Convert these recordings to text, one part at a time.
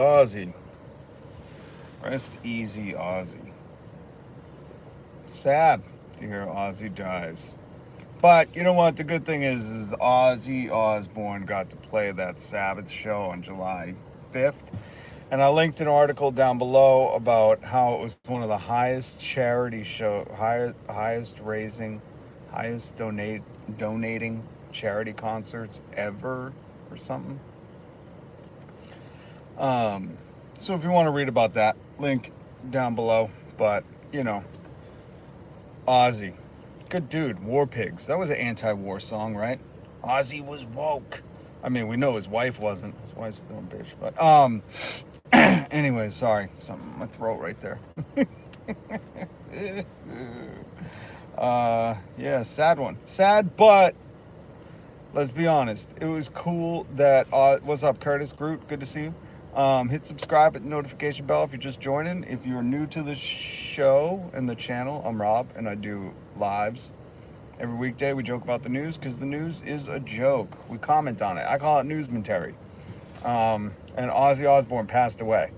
Ozzy. Rest easy, Ozzy. Sad to hear Ozzy dies. But you know what? The good thing is Ozzy Osbourne got to play that Sabbath show on July 5th. And I linked an article down below about how it was one of the highest charity highest donating charity concerts ever or something. Um, so if you want to read about that, link down below. But, you know, Ozzy, good dude. War Pigs. That was an anti-war song, right? Ozzy was woke. I mean, we know his wife wasn't. His wife's a dumb bitch. But, anyway, sorry. Something in my throat right there. Yeah, sad one. Sad, but let's be honest. It was cool that, what's up, Curtis? Groot, good to see you. Hit subscribe at the notification bell if you're just joining. If you're new to the show and the channel, I'm Rob, and I do lives every weekday. We joke about the news because the news is a joke. We comment on it. I call it newsmentary. And Ozzy Osbourne passed away.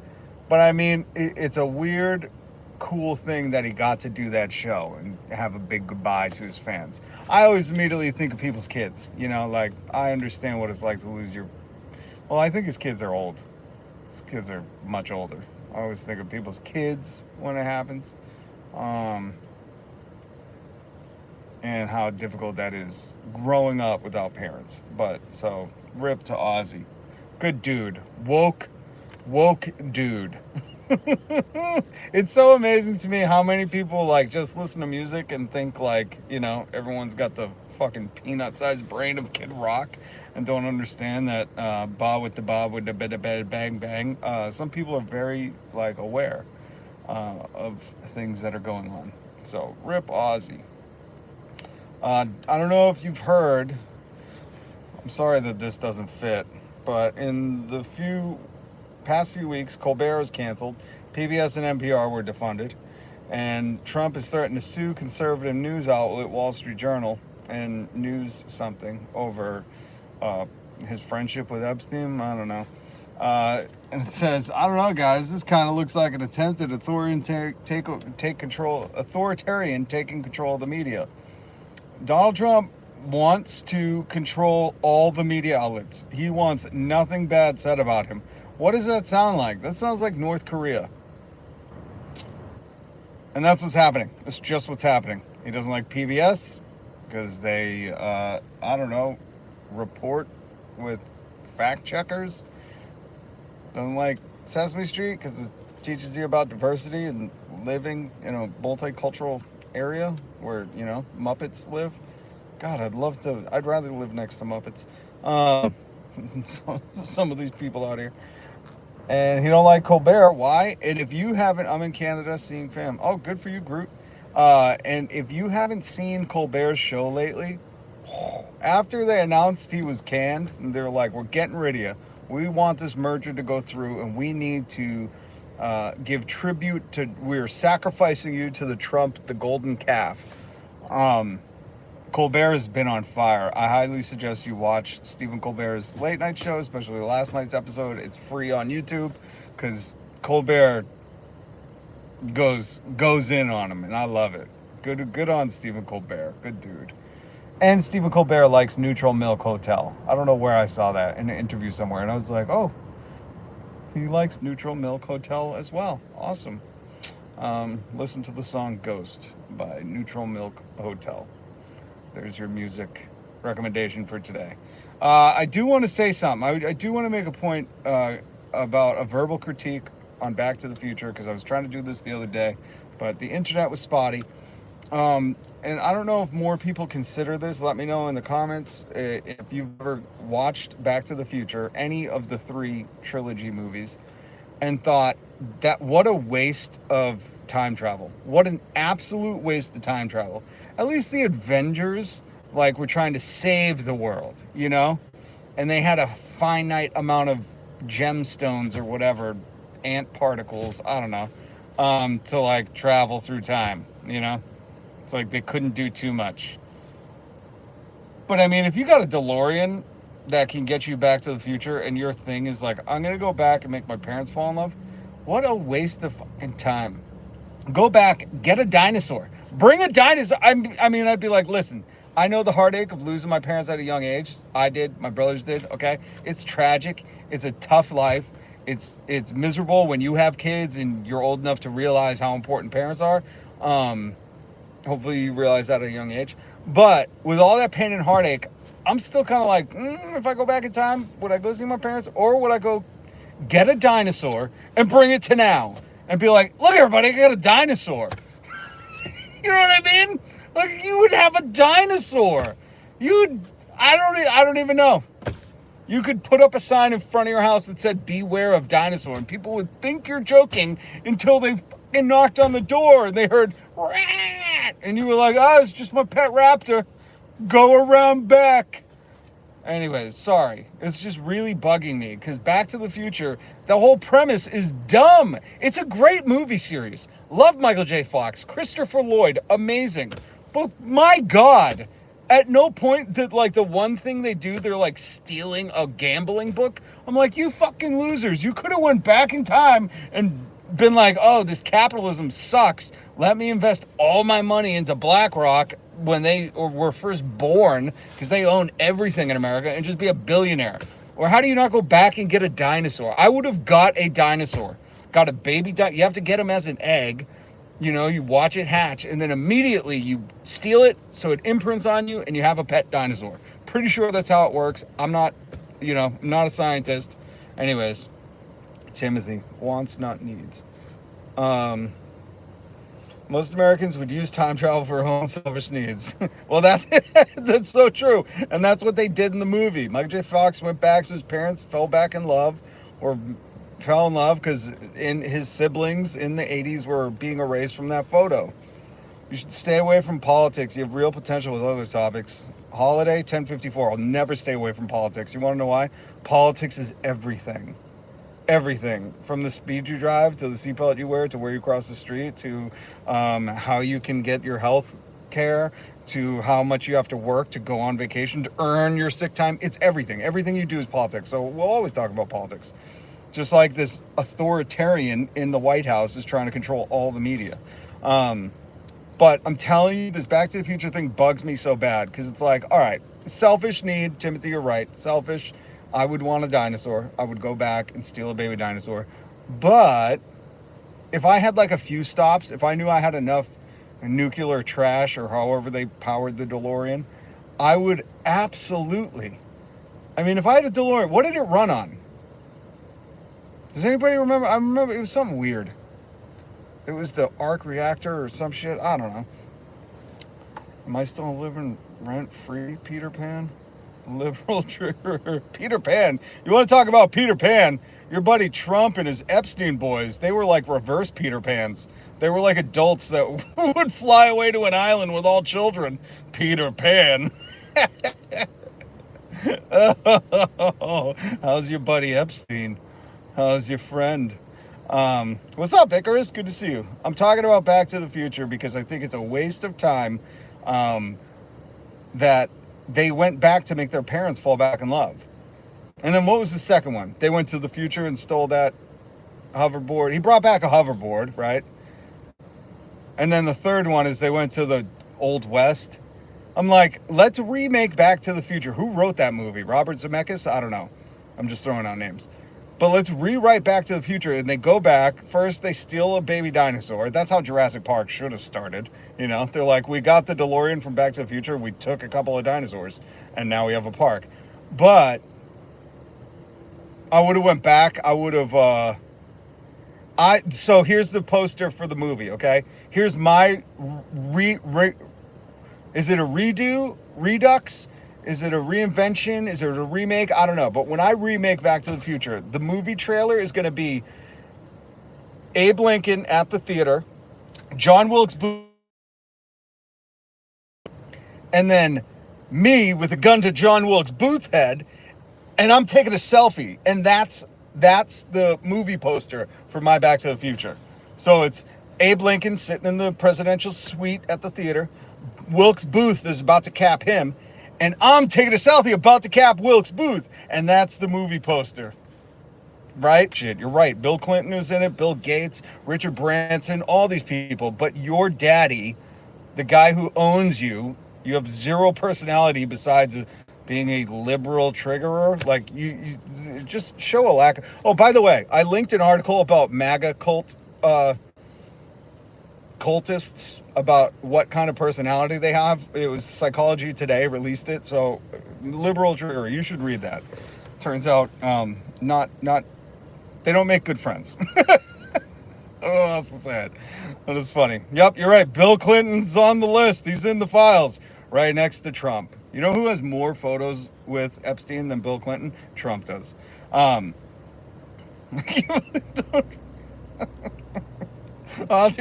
But I mean, it's a weird, cool thing that he got to do that show and have a big goodbye to his fans. I always immediately think of people's kids. You know, like, I understand what it's like to lose your... Well, I think his kids are old. His kids are much older. I always think of people's kids when it happens. And how difficult that is growing up without parents. But, so, rip to Ozzy. Good dude. Woke dude. It's so amazing to me how many people, like, just listen to music and think, like, you know, everyone's got the fucking peanut-sized brain of Kid Rock and don't understand that ba with the bang bang. Some people are very, like, aware of things that are going on. So, rip Ozzy. I don't know if you've heard, I'm sorry that this doesn't fit, but in the past few weeks, Colbert was canceled, PBS and NPR were defunded, and Trump is threatening to sue conservative news outlet Wall Street Journal and News something over his friendship with Epstein. I don't know. And it says, I don't know, guys, this kind of looks like an attempt at authoritarian taking control of the media. Donald Trump wants to control all the media outlets. He wants nothing bad said about him. What does that sound like? That sounds like North Korea. And that's what's happening. That's just what's happening. He doesn't like PBS because they, I don't know, report with fact checkers. Doesn't like Sesame Street because it teaches you about diversity and living in a multicultural area where, you know, Muppets live. God, I'd rather live next to Muppets. Some of these people out here. And he don't like Colbert. Why? And if you haven't, I'm in Canada seeing fam. Oh, good for you, Groot. And if you haven't seen Colbert's show lately, after they announced he was canned, and they're like, we're getting rid of you. We want this merger to go through, and we need to give tribute to, we're sacrificing you to the golden calf. Colbert has been on fire. I highly suggest you watch Stephen Colbert's late night show, especially last night's episode. It's free on YouTube because Colbert goes in on him, and I love it. Good on Stephen Colbert. Good dude. And Stephen Colbert likes Neutral Milk Hotel. I don't know where I saw that in an interview somewhere, and I was like, oh, he likes Neutral Milk Hotel as well. Awesome. Listen to the song Ghost by Neutral Milk Hotel. There's your music recommendation for today. I do want to say something. I do want to make a point about a verbal critique on Back to the Future, because I was trying to do this the other day, but the internet was spotty. And I don't know if more people consider this. Let me know in the comments if you've ever watched Back to the Future, any of the 3 trilogy movies, and thought that what a waste of time travel. What an absolute waste of time travel. At least the Avengers, like, were trying to save the world, you know? And they had a finite amount of gemstones or whatever, ant particles, I don't know, to, like, travel through time, you know? It's like they couldn't do too much. But, I mean, if you got a DeLorean that can get you Back to the Future, and your thing is like, I'm gonna go back and make my parents fall in love. What a waste of fucking time. Go back, get a dinosaur, bring a dinosaur. I mean, I'd be like, listen, I know the heartache of losing my parents at a young age. I did, my brothers did. Okay, it's tragic. It's a tough life. It's miserable when you have kids and you're old enough to realize how important parents are. Hopefully you realize that at a young age. But with all that pain and heartache, I'm still kind of like, if I go back in time, would I go see my parents, or would I go get a dinosaur and bring it to now and be like, look, everybody, I got a dinosaur. You know what I mean? Like, you would have a dinosaur. I don't even know. You could put up a sign in front of your house that said, beware of dinosaur, and people would think you're joking until they fucking knocked on the door and they heard, rat, and you were like, oh, it's just my pet raptor. Go around back. Anyways, sorry. It's just really bugging me because Back to the Future, the whole premise is dumb. It's a great movie series. Love Michael J. Fox, Christopher Lloyd, amazing. But my God, at no point that like the one thing they do, they're like stealing a gambling book. I'm like, you fucking losers. You could have went back in time and been like, oh, this capitalism sucks. Let me invest all my money into BlackRock when they were first born, because they own everything in America, and just be a billionaire. Or how do you not go back and get a dinosaur? I would have got a dinosaur. Got a baby dinosaur. You have to get him as an egg. You know, you watch it hatch, and then immediately you steal it so it imprints on you, and you have a pet dinosaur. Pretty sure that's how it works. I'm not a scientist. Anyways, Timothy, wants, not needs. Most Americans would use time travel for their own selfish needs. Well, that's so true. And that's what they did in the movie. Michael J. Fox went back so his parents fell in love because his siblings in the 80s were being erased from that photo. You should stay away from politics. You have real potential with other topics. Holiday 1054. I'll never stay away from politics. You want to know why? Politics is everything. Everything, from the speed you drive to the seatbelt you wear to where you cross the street to how you can get your health care to how much you have to work to go on vacation to earn your sick time. It's everything. Everything you do is politics. So we'll always talk about politics. Just like this authoritarian in the White House is trying to control all the media. But I'm telling you, this Back to the Future thing bugs me so bad because it's like, all right, selfish need. Timothy, you're right. Selfish. I would want a dinosaur. I would go back and steal a baby dinosaur. But if I had like a few stops, if I knew I had enough nuclear trash or however they powered the DeLorean, I would absolutely. I mean, if I had a DeLorean, what did it run on? Does anybody remember? I remember it was something weird. It was the arc reactor or some shit. I don't know. Am I still living rent-free, Peter Pan? Liberal trigger. Peter Pan. You want to talk about Peter Pan? Your buddy Trump and his Epstein boys, they were like reverse Peter Pans. They were like adults that would fly away to an island with all children. Peter Pan. Oh, how's your buddy Epstein? How's your friend? What's up, Icarus? Good to see you. I'm talking about Back to the Future because I think it's a waste of time that they went back to make their parents fall back in love. And then what was the second one? They went to the future and stole that hoverboard. He brought back a hoverboard, right? And then the third one is they went to the Old West. I'm like, let's remake Back to the Future. Who wrote that movie? Robert Zemeckis? I don't know. I'm just throwing out names. But let's rewrite Back to the Future, and they go back. First, they steal a baby dinosaur. That's how Jurassic Park should have started. You know, they're like, we got the DeLorean from Back to the Future. We took a couple of dinosaurs, and now we have a park. But I would have went back. I would have. So here's the poster for the movie. Okay, here's my Is it a redo? Redux? Is it a reinvention? Is it a remake? I don't know. But when I remake Back to the Future, the movie trailer is going to be Abe Lincoln at the theater, John Wilkes Booth, and then me with a gun to John Wilkes Booth head, and I'm taking a selfie. And that's the movie poster for my Back to the Future. So it's Abe Lincoln sitting in the presidential suite at the theater. Wilkes Booth is about to cap him. and I'm taking a selfie about to cap Wilkes Booth, and that's the movie poster. Right? Shit, you're right. Bill Clinton was in it, Bill Gates, Richard Branson, all these people. But your daddy, the guy who owns you, you have zero personality besides being a liberal triggerer. Like, you just show a lack of... Oh, by the way, I linked an article about MAGA cultists, about what kind of personality they have. It was Psychology Today released it. So, liberal triggerer, you should read that. Turns out, not they don't make good friends. I don't know what else to say. That is funny. Yep, you're right. Bill Clinton's on the list. He's in the files right next to Trump. You know who has more photos with Epstein than Bill Clinton? Trump does. Ozzy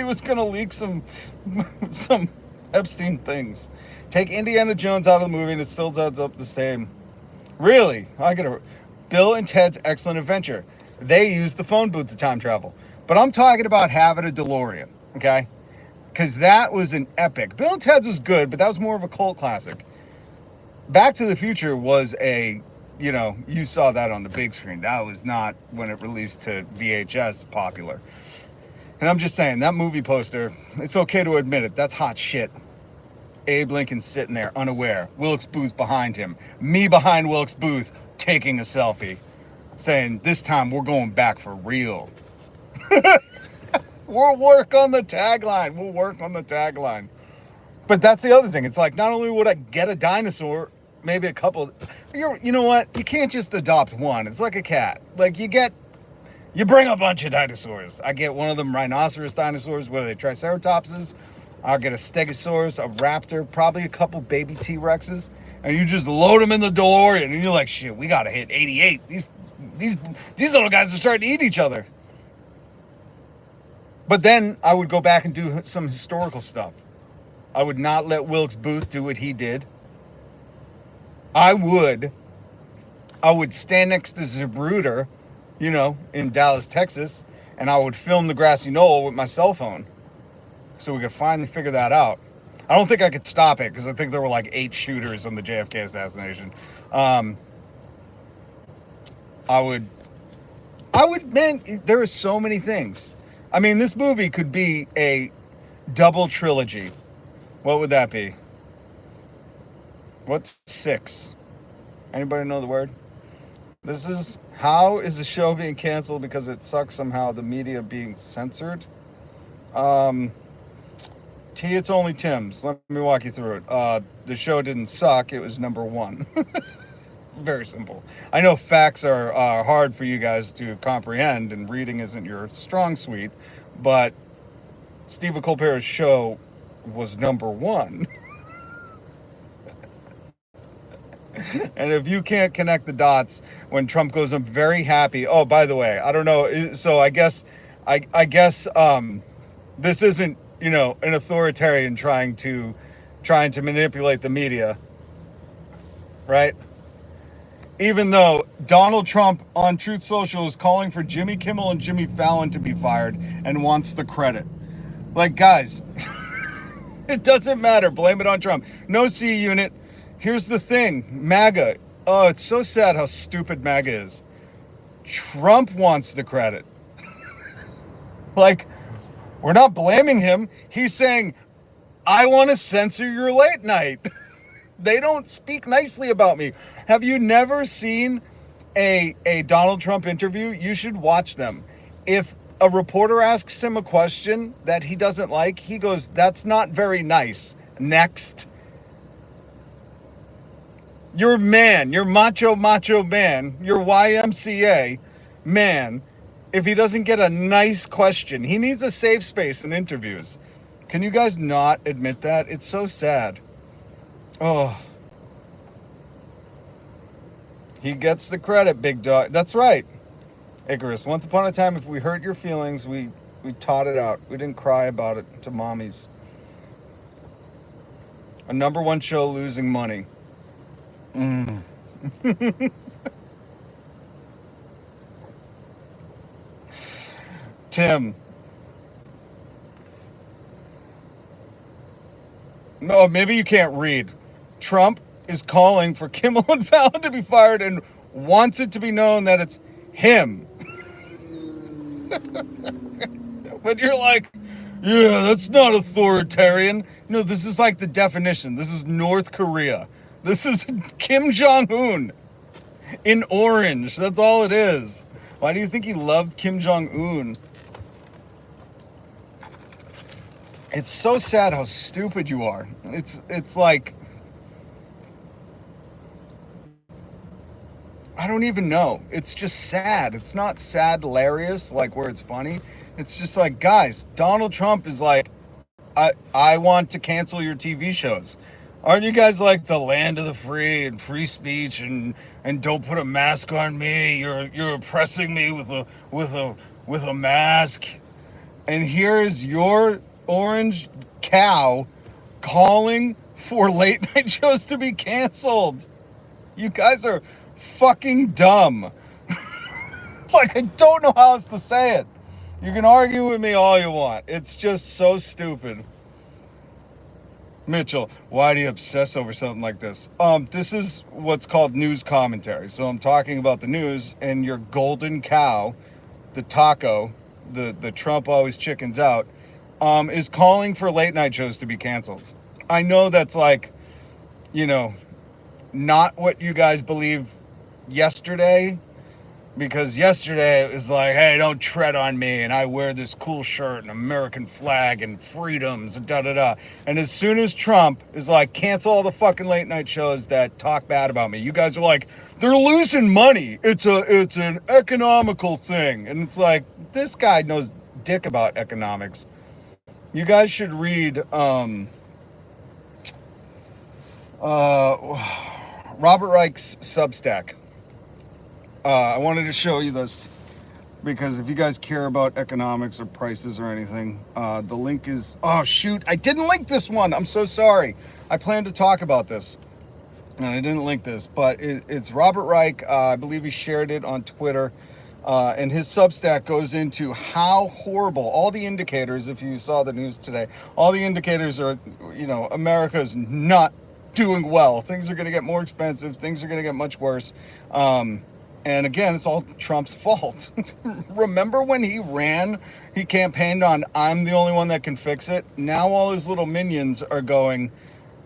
was going to leak some Epstein things. Take Indiana Jones out of the movie and it still adds up the same. Really? Bill and Ted's Excellent Adventure. They used the phone booth to time travel. But I'm talking about having a DeLorean, okay? Because that was an epic. Bill and Ted's was good, but that was more of a cult classic. Back to the Future was you saw that on the big screen. That was not, when it released to VHS, popular. And I'm just saying, that movie poster, it's okay to admit it, that's hot shit. Abe Lincoln sitting there, unaware. Wilkes Booth behind him. Me behind Wilkes Booth, taking a selfie. Saying, this time we're going back for real. We'll work on the tagline. But that's the other thing. It's like, not only would I get a dinosaur, maybe a couple. You know what? You can't just adopt one. It's like a cat. Like, you bring a bunch of dinosaurs. I get one of them rhinoceros dinosaurs. What are they? Triceratopses. I'll get a stegosaurus, a raptor, probably a couple baby T-Rexes. And you just load them in the DeLorean. And you're like, shit, we got to hit 88. These little guys are starting to eat each other. But then I would go back and do some historical stuff. I would not let Wilkes Booth do what he did. I would stand next to Zapruder, in Dallas, Texas, and I would film the grassy knoll with my cell phone so we could finally figure that out. I don't think I could stop it because I think there were like 8 shooters on the JFK assassination. Man, there are so many things. I mean, this movie could be a double trilogy. What would that be? What's 6? Anybody know the word? This is, how is the show being canceled because it sucks somehow, the media being censored? It's only Tim's. Let me walk you through it. The show didn't suck. It was number 1. Very simple. I know facts are hard for you guys to comprehend, and reading isn't your strong suite, but Stephen Colbert's show was number 1. And if you can't connect the dots when Trump goes, I'm very happy. Oh, by the way, I don't know. So I guess this isn't, an authoritarian trying to manipulate the media, right? Even though Donald Trump on Truth Social is calling for Jimmy Kimmel and Jimmy Fallon to be fired and wants the credit. Like, guys, it doesn't matter. Blame it on Trump. No C unit. Here's the thing. MAGA. Oh, it's so sad how stupid MAGA is. Trump wants the credit. Like, we're not blaming him. He's saying, I want to censor your late night. They don't speak nicely about me. Have you never seen a Donald Trump interview? You should watch them. If a reporter asks him a question that he doesn't like, he goes, that's not very nice. Next. You're a man. You're macho man. You're YMCA man. If he doesn't get a nice question, he needs a safe space in interviews. Can you guys not admit that? It's so sad. Oh. He gets the credit, big dog. That's right. Icarus, once upon a time, if we hurt your feelings, we taught it out. We didn't cry about it to mommies. A number 1 show losing money. Tim. No, maybe you can't read. Trump is calling for Kimmel and Fallon to be fired and wants it to be known that it's him. But you're like, yeah, that's not authoritarian. No, this is like the definition. This is North Korea. This is Kim Jong-un in orange. That's all it is. Why do you think he loved Kim Jong-un? It's so sad how stupid you are. It's like, I don't even know. It's just sad. It's not sad hilarious, like where it's funny. It's just like, guys, Donald Trump is like, I want to cancel your TV shows. Aren't you guys like the land of the free and free speech and don't put a mask on me? You're oppressing me with a mask. And here is your orange cow calling for late night shows to be canceled. You guys are fucking dumb. Like, I don't know how else to say it. You can argue with me all you want. It's just so stupid. Mitchell, why do you obsess over something like this? This is what's called news commentary. So I'm talking about the news, and your golden cow, the taco, the Trump always chickens out, is calling for late night shows to be canceled. I know that's like, not what you guys believe yesterday, because yesterday it was like, hey, don't tread on me, and I wear this cool shirt and American flag and freedoms and da-da-da. And as soon as Trump is like, cancel all the fucking late night shows that talk bad about me, you guys are like, they're losing money. It's an economical thing. And it's like, this guy knows dick about economics. You guys should read Robert Reich's Substack. I wanted to show you this because if you guys care about economics or prices or anything, the link is, oh shoot, I didn't link this one. I'm so sorry. I planned to talk about this and I didn't link this, but it's Robert Reich. I believe he shared it on Twitter, and his Substack goes into how horrible all the indicators, if you saw the news today, all the indicators are, America is not doing well. Things are going to get more expensive. Things are going to get much worse. And again, it's all Trump's fault. Remember when he campaigned on, I'm the only one that can fix it? Now all his little minions are going,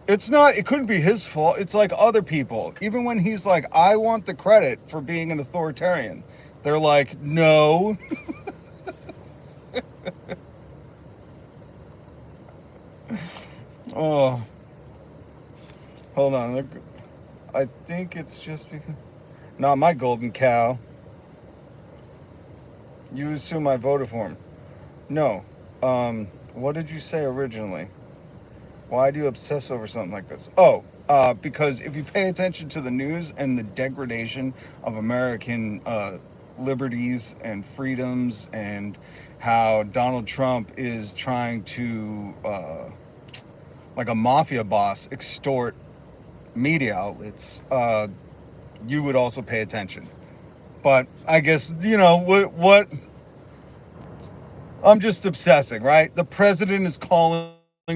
it couldn't be his fault. It's like other people. Even when he's like, I want the credit for being an authoritarian, they're like, no. Oh, hold on. I think it's just because... Not my golden cow. You assume I voted for him. No. What did you say originally? Why do you obsess over something like this? Oh, because if you pay attention to the news and the degradation of American liberties and freedoms and how Donald Trump is trying to, like a mafia boss, extort media outlets, you would also pay attention. But I guess, what I'm just obsessing, right? The president is calling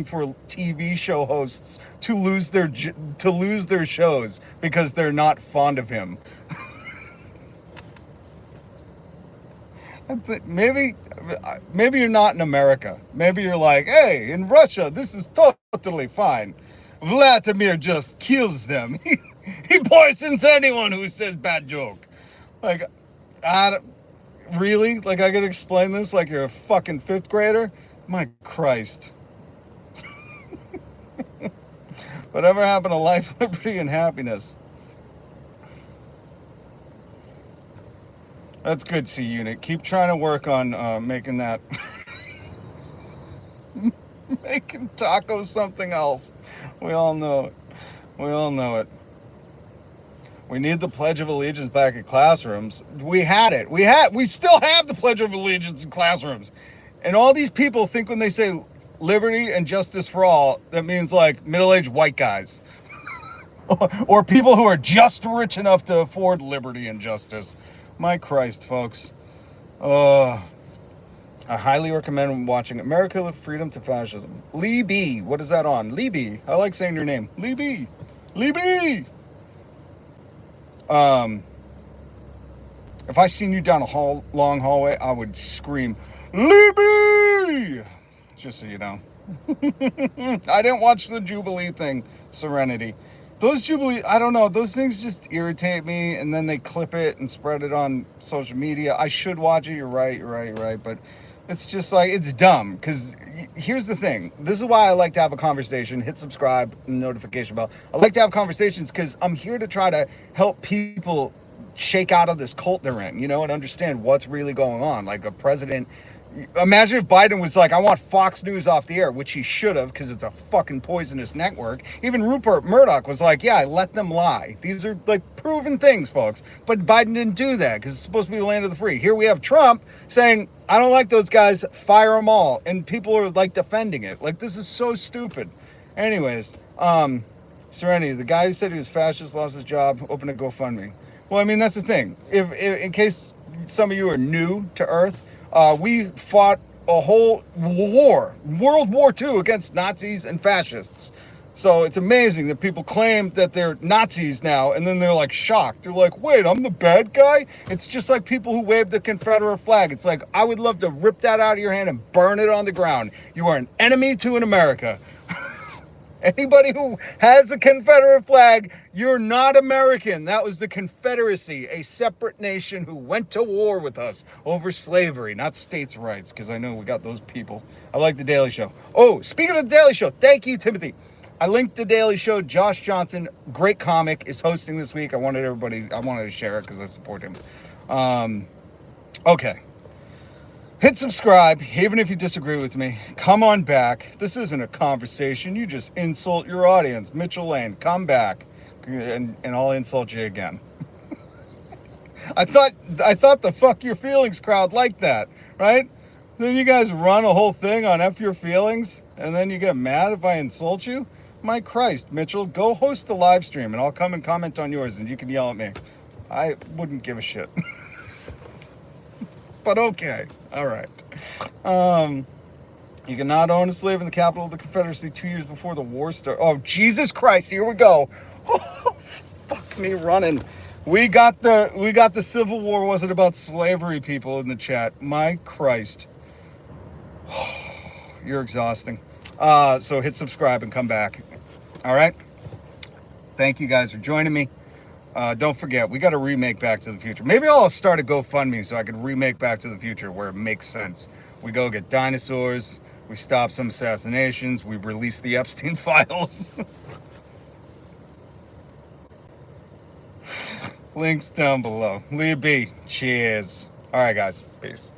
for TV show hosts to lose their shows because they're not fond of him. Maybe you're not in America. Maybe you're like, hey, in Russia, this is totally fine. Vladimir just kills them. He poisons anyone who says bad joke. Like, really? Like, I gotta explain this like you're a fucking fifth grader? My Christ. Whatever happened to life, liberty, and happiness? That's good, C Unit. Keep trying to work on making that... making tacos something else. We all know it. We all know it. We need the Pledge of Allegiance back in classrooms. We had it. We still have the Pledge of Allegiance in classrooms. And all these people think when they say liberty and justice for all, that means like middle-aged white guys. Or people who are just rich enough to afford liberty and justice. My Christ, folks. I highly recommend watching America, Freedom to Fascism. Lee B. What is that on? Lee B. I like saying your name. Lee B. Libby! If I seen you down a long hallway, I would scream, Libby! Just so you know. I didn't watch the Jubilee thing, Serenity. Those Jubilee, I don't know, those things just irritate me, and then they clip it and spread it on social media. I should watch it, you're right, but it's just like, it's dumb, because here's the thing. This is why I like to have a conversation. Hit subscribe, notification bell. I like to have conversations because I'm here to try to help people shake out of this cult they're in, and understand what's really going on. Like a president, imagine if Biden was like, I want Fox News off the air, which he should have, because it's a fucking poisonous network. Even Rupert Murdoch was like, yeah, I let them lie. These are like proven things, folks. But Biden didn't do that because it's supposed to be the land of the free. Here we have Trump saying, I don't like those guys, fire them all. And people are like defending it. Like, this is so stupid. Anyways, Serenity, the guy who said he was fascist lost his job, opened a GoFundMe. Well, I mean, that's the thing. If in case some of you are new to Earth, we fought a whole war, World War II, against Nazis and fascists. So it's amazing that people claim that they're Nazis now, and then they're like shocked. They're like, wait, I'm the bad guy? It's just like people who wave the Confederate flag. It's like, I would love to rip that out of your hand and burn it on the ground. You are an enemy to an America. Anybody who has a Confederate flag, you're not American. That was the Confederacy, a separate nation who went to war with us over slavery, not states' rights, because I know we got those people. I like The Daily Show. Oh, speaking of The Daily Show, thank you, Timothy. I linked The Daily Show. Josh Johnson, great comic, is hosting this week. I wanted to share it because I support him. Okay. Hit subscribe, even if you disagree with me. Come on back. This isn't a conversation. You just insult your audience. Mitchell Lane, come back, and I'll insult you again. I thought the fuck your feelings crowd liked that, right? Then you guys run a whole thing on F your feelings, and then you get mad if I insult you? My Christ, Mitchell, go host a live stream, and I'll come and comment on yours, and you can yell at me. I wouldn't give a shit. But okay, all right. You cannot own a slave in the capital of the Confederacy 2 years before the war started. Oh, Jesus Christ, here we go. Oh, fuck me running. We got the Civil War wasn't about slavery, people in the chat. My Christ. You're exhausting. So hit subscribe and come back. All right? Thank you guys for joining me. Don't forget, we got to remake Back to the Future. Maybe I'll start a GoFundMe so I can remake Back to the Future where it makes sense. We go get dinosaurs, we stop some assassinations, we release the Epstein files. Links down below. Leave be. Cheers. All right, guys. Peace.